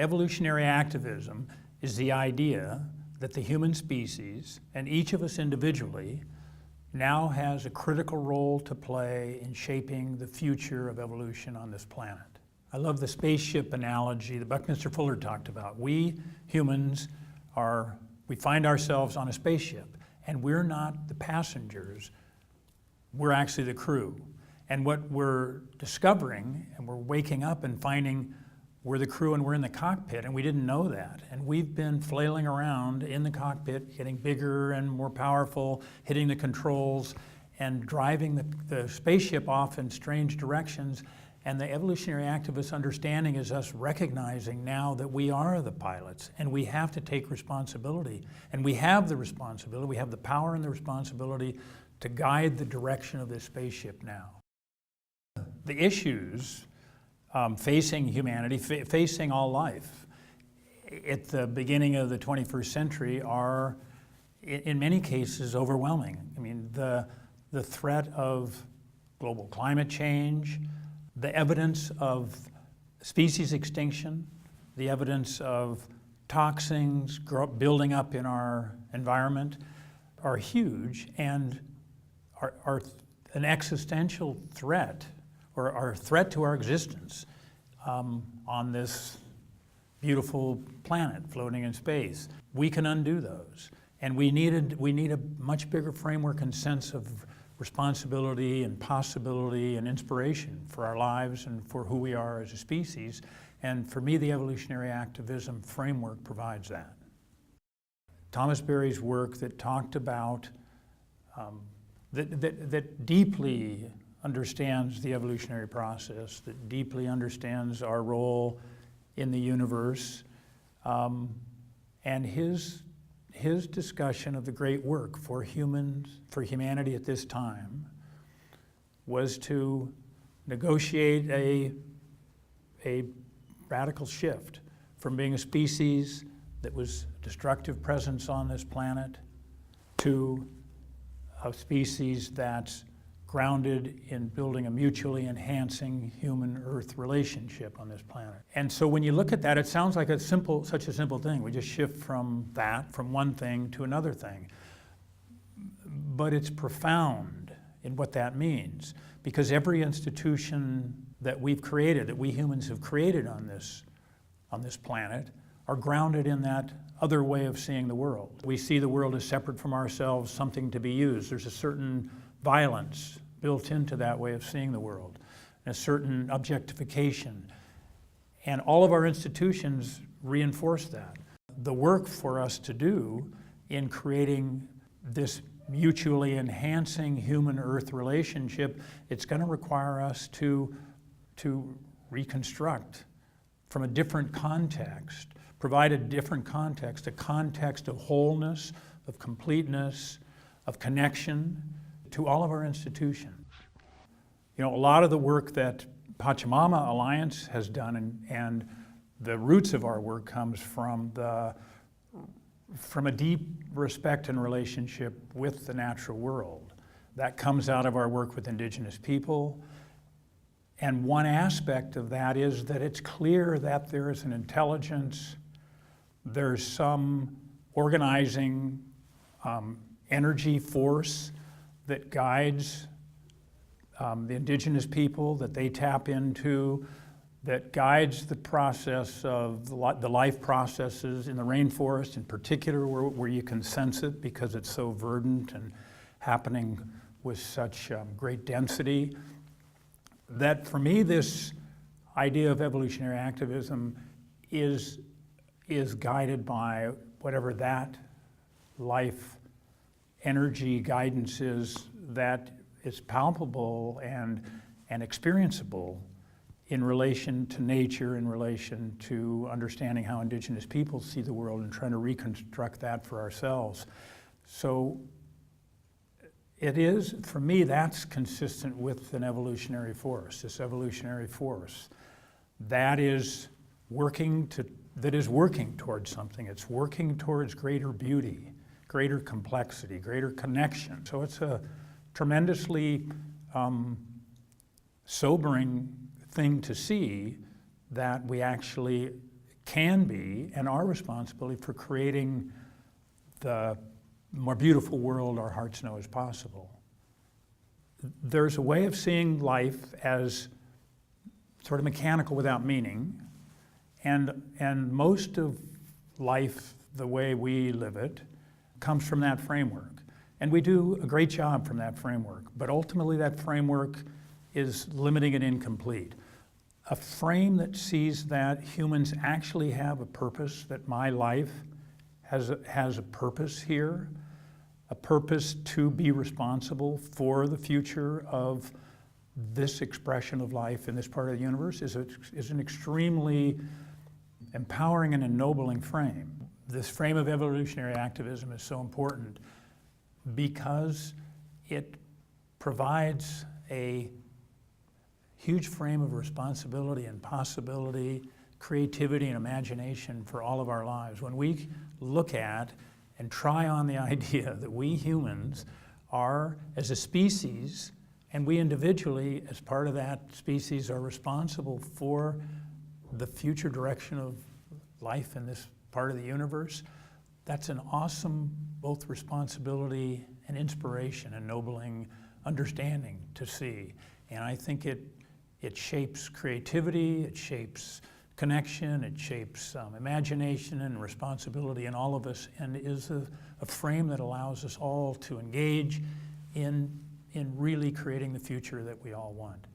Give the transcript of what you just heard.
Evolutionary activism is the idea that the human species, and each of us individually, now has a critical role to play in shaping the future of evolution on this planet. I love the spaceship analogy that Buckminster Fuller talked about. We humans we find ourselves on a spaceship, and we're not the passengers, we're actually the crew. And what we're discovering, and we're waking up and finding we're the crew and we're in the cockpit, and we didn't know that. And we've been flailing around in the cockpit, getting bigger and more powerful, hitting the controls, and driving the spaceship off in strange directions. And the evolutionary activist understanding is us recognizing now that we are the pilots, and we have to take responsibility. And we have the responsibility, we have the power and the responsibility to guide the direction of this spaceship now. The issues facing humanity, facing all life at the beginning of the 21st century are, in many cases, overwhelming. I mean, the threat of global climate change, the evidence of species extinction, the evidence of toxins building up in our environment are huge and are an existential threat, or are a threat to our existence on this beautiful planet floating in space. We can undo those. And we need a much bigger framework and sense of responsibility and possibility and inspiration for our lives and for who we are as a species. And for me, the evolutionary activism framework provides that. Thomas Berry's work that talked about, that deeply understands the evolutionary process, that deeply understands our role in the universe, and his discussion of the great work for humanity at this time was to negotiate a radical shift from being a species that was a destructive presence on this planet to a species that's grounded in building a mutually enhancing human-Earth relationship on this planet. And so when you look at that, it sounds like such a simple thing. We just shift from one thing to another thing. But it's profound in what that means, because every institution that we've created, that we humans have created on this planet, are grounded in that other way of seeing the world. We see the world as separate from ourselves, something to be used. There's a certain violence built into that way of seeing the world, a certain objectification. And all of our institutions reinforce that. The work for us to do in creating this mutually enhancing human-Earth relationship, it's going to require us to reconstruct from a different context, provide a different context, a context of wholeness, of completeness, of connection to all of our institutions. You know, a lot of the work that Pachamama Alliance has done, and the roots of our work comes from a deep respect and relationship with the natural world. That comes out of our work with Indigenous people. And one aspect of that is that it's clear that there is an intelligence, there's some organizing energy force that guides the Indigenous people, that they tap into, that guides the process of the life processes in the rainforest in particular, where you can sense it because it's so verdant and happening with such great density. That for me, this idea of evolutionary activism is guided by whatever that life energy guidance is that is palpable and experienceable in relation to nature, in relation to understanding how Indigenous people see the world and trying to reconstruct that for ourselves. So it is, for me, that's consistent with an evolutionary force, this evolutionary force that is working towards something. It's working towards greater beauty, greater complexity, greater connection. So it's a tremendously sobering thing to see that we actually can be and our responsibility for creating the more beautiful world our hearts know is possible. There's a way of seeing life as sort of mechanical without meaning, and most of life, the way we live it, comes from that framework. And we do a great job from that framework, but ultimately that framework is limiting and incomplete. A frame that sees that humans actually have a purpose, that my life has a purpose here, a purpose to be responsible for the future of this expression of life in this part of the universe is an extremely empowering and ennobling frame. This frame of evolutionary activism is so important because it provides a huge frame of responsibility and possibility, creativity and imagination for all of our lives. When we look at and try on the idea that we humans are, as a species, and we individually, as part of that species, are responsible for the future direction of life in this part of the universe, that's an awesome both responsibility and inspiration, ennobling understanding to see. And I think it shapes creativity, it shapes connection, it shapes imagination and responsibility in all of us, and is a frame that allows us all to engage in really creating the future that we all want.